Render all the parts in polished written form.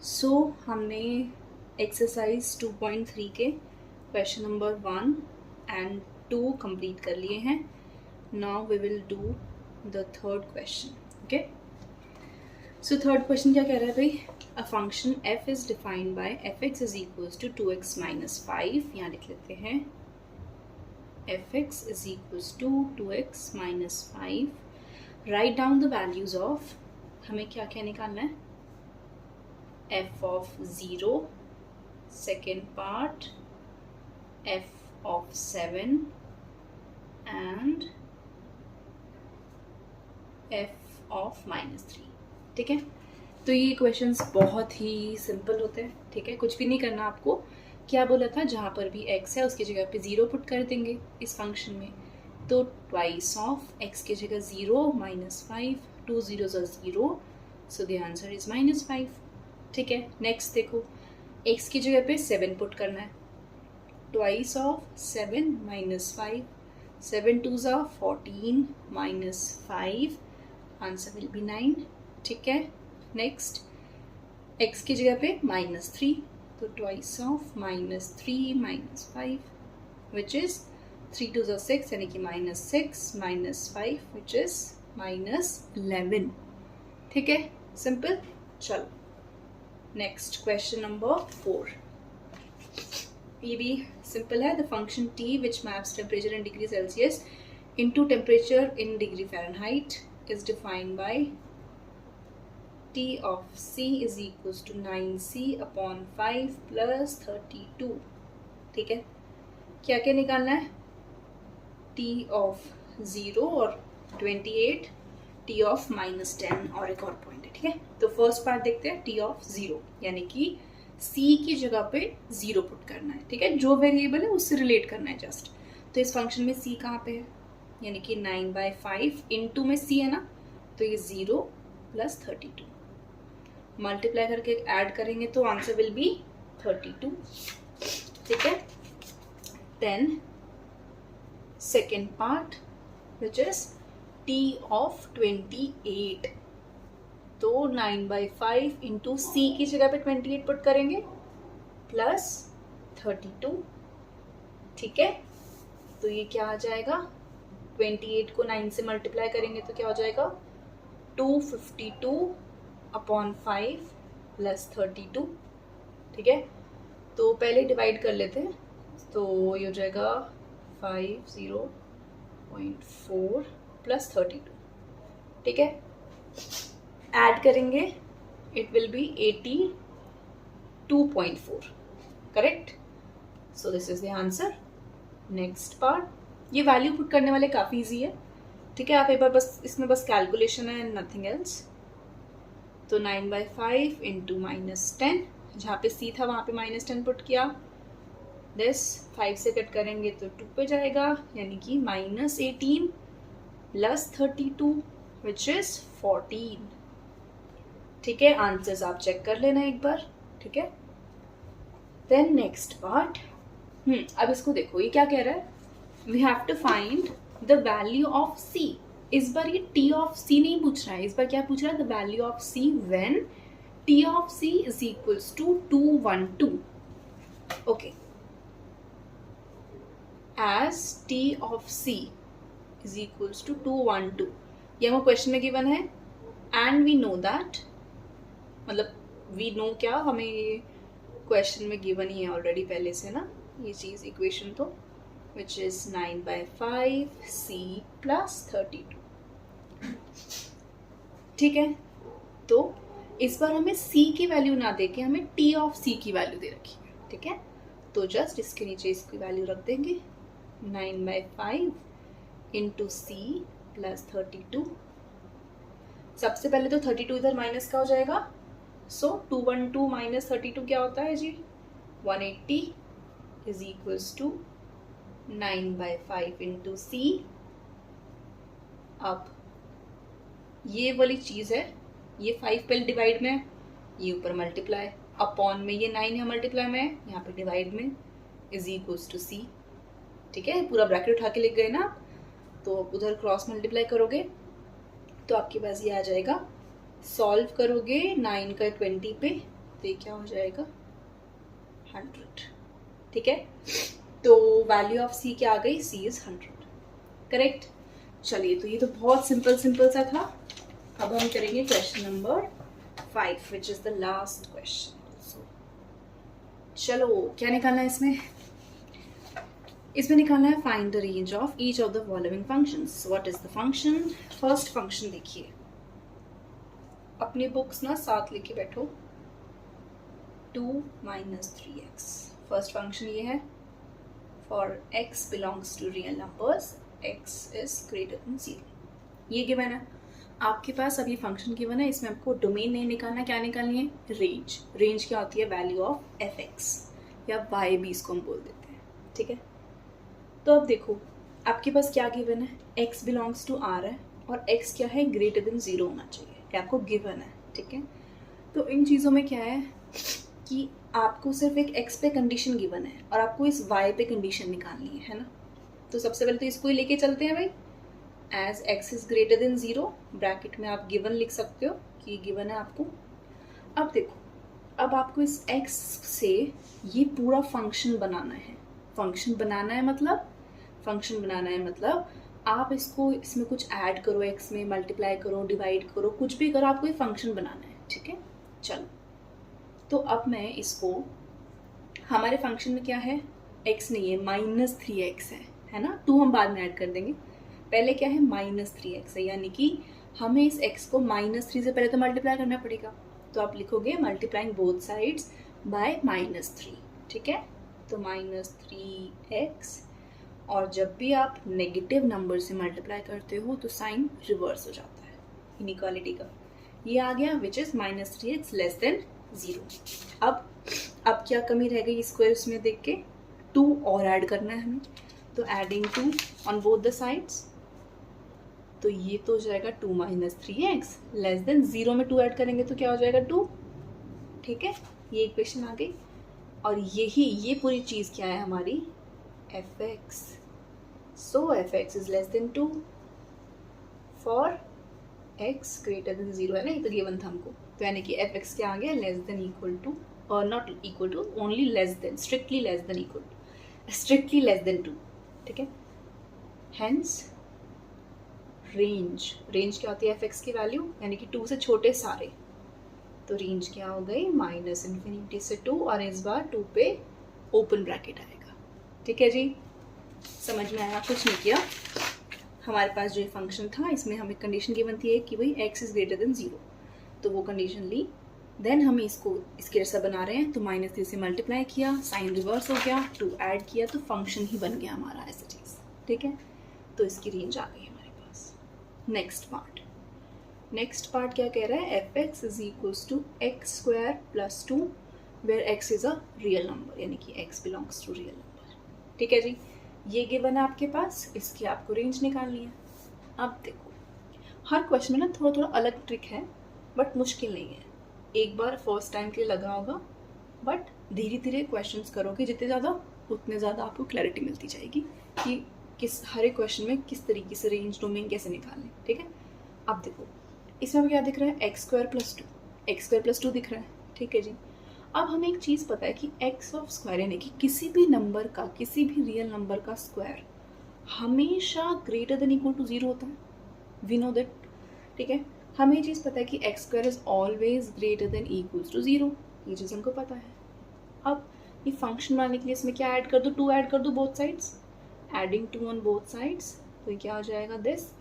हमने एक्सरसाइज 2.3 के question number 1 and 2 complete कर लिए हैं. Now we will do the third question. Okay, so third question क्या कह रहा है भाई? A function f is defined by fx is equals to 2x minus 5. यहाँ लिख लेते हैं fx is equals to 2x minus 5. Write down the values of, हमें क्या क्या निकालना है? f of 0, second part f of 7 and f of minus 3. ठीक है, तो ये क्वेश्चंस बहुत ही सिंपल होते हैं. ठीक है, कुछ भी नहीं करना आपको. क्या बोला था? जहाँ पर भी x है उसकी जगह पे 0 पुट कर देंगे इस फंक्शन में. तो ट्वाइस ऑफ x की जगह 0 minus 5, 2 zeros are 0, so the answer is minus 5. ठीक है, नेक्स्ट देखो, x की जगह पे 7 पुट करना है. Twice of 7 minus 5, 7 2s are 14 minus 5, answer will be 9. ठीक है, नेक्स्ट x की जगह पे माइनस 3, तो twice of minus 3 minus 5 which is 3 2s are 6 यानी कि minus 6 minus 5 which is minus 11. ठीक है, सिंपल. चलो नेक्स्ट क्वेश्चन नंबर 4. ये भी सिंपल है. The function t which maps temperature in degree Celsius into temperature in degree Fahrenheit is defined by t of c is equals to 9c upon 5 plus 32. ठीक है, क्या क्या निकालना है? t ऑफ 0 और 28, t ऑफ माइनस 10 और एक और पॉइंट है. ठीक है, तो फर्स्ट पार्ट देखते हैं. t ऑफ 0 यानी कि c की जगह पे 0 पुट करना है. ठीक है, जो वेरिएबल है उससे रिलेट करना है जस्ट. तो इस फंक्शन में c कहाँ पे है? यानी कि 9/5 इंटू में c है ना, तो ये 0 प्लस 32 मल्टीप्लाई करके ऐड करेंगे तो आंसर विल बी 32. ठीक है, then second part which is t of 28. तो 9/5 इंटू c की जगह पे 28 पुट करेंगे प्लस 32. ठीक है, तो ये क्या आ जाएगा? 28 को 9 से मल्टीप्लाई करेंगे तो क्या हो जाएगा? 252 अपॉन 5 प्लस 32. ठीक है, तो पहले डिवाइड कर लेते हैं. तो ये हो जाएगा 50.4 प्लस 32. ठीक है, ऐड करेंगे it will be 82.4. Correct, so this is the answer. Next part, ये वैल्यू पुट करने वाले काफ़ी इजी है. ठीक है, आप एक बार बस इसमें बस कैलकुलेशन है, नथिंग एल्स. तो 9/5 इंटू माइनस 10, जहाँ पे c था वहाँ पे माइनस 10 पुट किया. दिस 5 से कट करेंगे तो 2 पे जाएगा, यानी कि माइनस 18 प्लस 32 विच इज 14. ठीक है, आंसर्स आप चेक कर लेना एक बार. ठीक है, देन नेक्स्ट पार्ट. अब इसको देखो, ये क्या कह रहा है? We have to find the value of c. इस बार ये t ऑफ c नहीं पूछ रहा है, इस बार क्या पूछ रहा है? The value of c when t of c is equals to 212. Okay, as t of c is equals to 212. ये हमें क्वेश्चन में गिवन है एंड वी नो दैट, मतलब वी नो क्या, हमें ये क्वेश्चन में गिवन ही है ऑलरेडी पहले से ना ये चीज़, इक्वेशन. तो विच इज 9/5 c प्लस 32. ठीक है, तो इस बार हमें c की वैल्यू ना दे के हमें t ऑफ c की वैल्यू दे रखी है. ठीक है, तो जस्ट इसके नीचे इसकी वैल्यू रख देंगे 9/5 इंटू c प्लस 32. सबसे पहले तो 32 इधर माइनस का हो जाएगा. सो 212 माइनस 32 क्या होता है जी? 180 is equals to 9/5 into c. अब ये वाली चीज़ है, ये 5 पहले डिवाइड में, ये ऊपर मल्टीप्लाई, अपॉन में ये 9 है मल्टीप्लाई में, यहाँ पे डिवाइड में, इज इक्वल्स टू c. ठीक है, पूरा ब्रैकेट उठा के लिख गए ना, तो उधर क्रॉस मल्टीप्लाई करोगे तो आपके पास ये आ जाएगा. सॉल्व करोगे 9 का 20 पे तो ये क्या हो जाएगा 100, ठीक है। तो वैल्यू ऑफ सी क्या आ गई, सी इज 100, करेक्ट। चलिए, तो ये तो बहुत सिंपल सिंपल सा था। अब हम करेंगे question number 5 which is the last question. चलो, क्या निकालना है इसमें? इसमें निकालना है find the range of each of the following functions. What is the function? First function देखिए, अपनी बुक्स ना साथ लेके बैठो। 2 - 3x, फर्स्ट फंक्शन ये है। For x belongs to real numbers x is greater than 0। ये गिवन है आपके पास। अब ये फंक्शन गिवन है, इसमें आपको डोमेन नहीं निकालना, क्या निकालनी है? रेंज। रेंज क्या होती है? वैल्यू ऑफ fx या y भी इसको हम बोल देते हैं, ठीक है। तो अब देखो, आपके पास क्या गिवन है? x बिलोंग्स टू r है और x क्या है? ग्रेटर देन 0 होना चाहिए, ये आपको गिवन है, ठीक है। तो इन चीज़ों में क्या है कि आपको सिर्फ एक x पे कंडीशन गिवन है और आपको इस y पे कंडीशन निकालनी है ना। तो सबसे पहले तो इसको ही लेके चलते हैं भाई। As x is greater than 0, bracket में आप गिवन लिख सकते हो कि गिवन है आपको। अब देखो, अब आपको इस x से ये पूरा फंक्शन बनाना है। फंक्शन बनाना है मतलब, फंक्शन बनाना है मतलब आप इसको, इसमें कुछ ऐड करो, x में मल्टीप्लाई करो, डिवाइड करो, कुछ भी करो, आपको ये फंक्शन बनाना है, ठीक है। चलो, तो अब मैं इसको, हमारे फंक्शन में क्या है? x नहीं है, -3x है ना। 2 हम बाद में ऐड कर देंगे, पहले क्या है? -3x है, यानी कि हमें इस x को -3 से पहले तो मल्टीप्लाई करना पड़ेगा। तो आप लिखोगे मल्टीप्लाइंग बोथ साइड्स बाय -3, ठीक है। तो -3x, और जब भी आप नेगेटिव नंबर से मल्टीप्लाई करते हो तो साइन रिवर्स हो जाता है इनइक्वालिटी का। ये आ गया which is -3x less than 0। अब क्या कमी रह गई स्क्वायर्स में देख के? 2 और ऐड करना है हमें, तो adding 2 on both the sides, तो ये तो हो जाएगा 2 - 3x लेस देन 0 में 2 ऐड करेंगे तो क्या हो जाएगा 2, ठीक है। ये इक्वेशन आ गई। और ये पूरी चीज़ क्या है हमारी? fx। So fx is less than 2 for x greater than 0 है ना, ये तो गिवन था हमको। तो यानी कि fx क्या आ गया? लेस देन इक्वल टू, और not equal to, only less than, strictly less than equal to, strictly less than 2, ठीक है। हेंस रेंज, रेंज क्या होती है fx की वैल्यू, यानी कि 2 से छोटे सारे। तो रेंज क्या हो गई? -∞ से 2, और इस बार 2 पे ओपन ब्रैकेट आएगा, ठीक है जी। समझ में आया? कुछ नहीं किया। हमारे पास जो ये फंक्शन था, इसमें हमें कंडीशन गिवन थी कि भाई x इज ग्रेटर देन 0, तो वो कंडीशन ली। देन हम इसको इसके जैसा बना रहे हैं, तो -3 से मल्टीप्लाई किया, साइन रिवर्स हो गया, 2 ऐड किया, तो फंक्शन ही बन गया हमारा ऐसा चीज़, ठीक है। तो इसकी रेंज आ गई हमारे पास। नेक्स्ट पार्ट क्या कह रहा है? fx is equals to x² + 2 where x is a real number, यानी कि x belongs to real number, ठीक है जी। ये गिवन है आपके पास, इसकी आपको रेंज निकालनी है। अब देखो, हर क्वेश्चन में ना थोड़ा थोड़ा अलग ट्रिक है, बट मुश्किल नहीं है। एक बार फर्स्ट टाइम के लिए लगा होगा, बट धीरे धीरे क्वेश्चंस करोगे जितने ज़्यादा, उतने ज़्यादा आपको क्लैरिटी मिलती जाएगी कि हर एक क्वेश्चन में किस तरीके से रेंज डोमेन कैसे निकालने, ठीक है। अब देखो, इसमें क्या दिख रहा है? x² + 2 दिख रहा है, ठीक है जी। अब हमें एक चीज़ पता है कि x ऑफ स्क्वायर, यानी कि किसी भी नंबर का, किसी भी रियल नंबर का स्क्वायर हमेशा ग्रेटर देन इक्वल टू 0 होता है। वी नो दैट, ठीक है। हमें ये चीज़ पता है कि x² is always greater than equals to 0, ये चीज़ हमको पता है। अब ये फंक्शन बनाने के लिए इसमें क्या ऐड कर दो? 2 ऐड कर दो both sides, adding 2 on both sides, तो ये क्या हो जाएगा? दिस।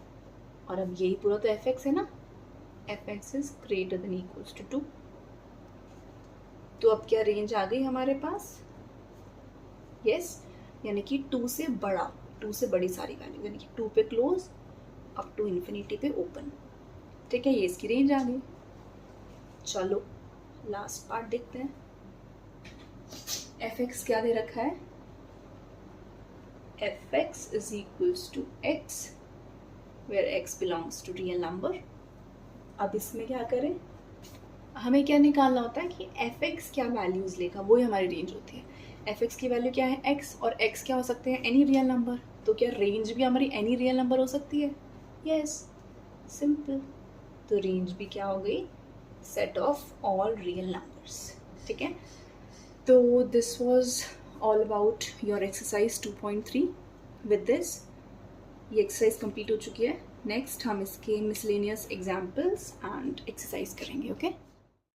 और अब यही पूरा तो fx है ना, fx is greater than equals to 2। तो अब क्या रेंज आ गई हमारे पास? यस, यानी कि 2 से बड़ा, 2 से बड़ी सारी वैल्यू, यानी कि 2 पे क्लोज अप टू इन्फिनिटी पे ओपन, ठीक है। ये इसकी रेंज आ गई। चलो लास्ट पार्ट देखते हैं। fx क्या दे रखा है? fx is equals to x where x belongs to real number. अब इसमें क्या करें? हमें क्या निकालना होता है कि fx क्या वैल्यूज लेगा, वो ही हमारी रेंज होती है। fx की वैल्यू क्या है? x, और x क्या हो सकते हैं? Any real number. तो क्या रेंज भी हमारी एनी रियल नंबर हो सकती है? Yes, simple. तो रेंज भी क्या हो गई? Set of all real numbers. ठीक है। तो this was all about your exercise 2.3। With this ये एक्सरसाइज कंप्लीट हो चुकी है। नेक्स्ट हम इसके मिसलेनियस एग्जाम्पल्स एंड एक्सरसाइज करेंगे। ओके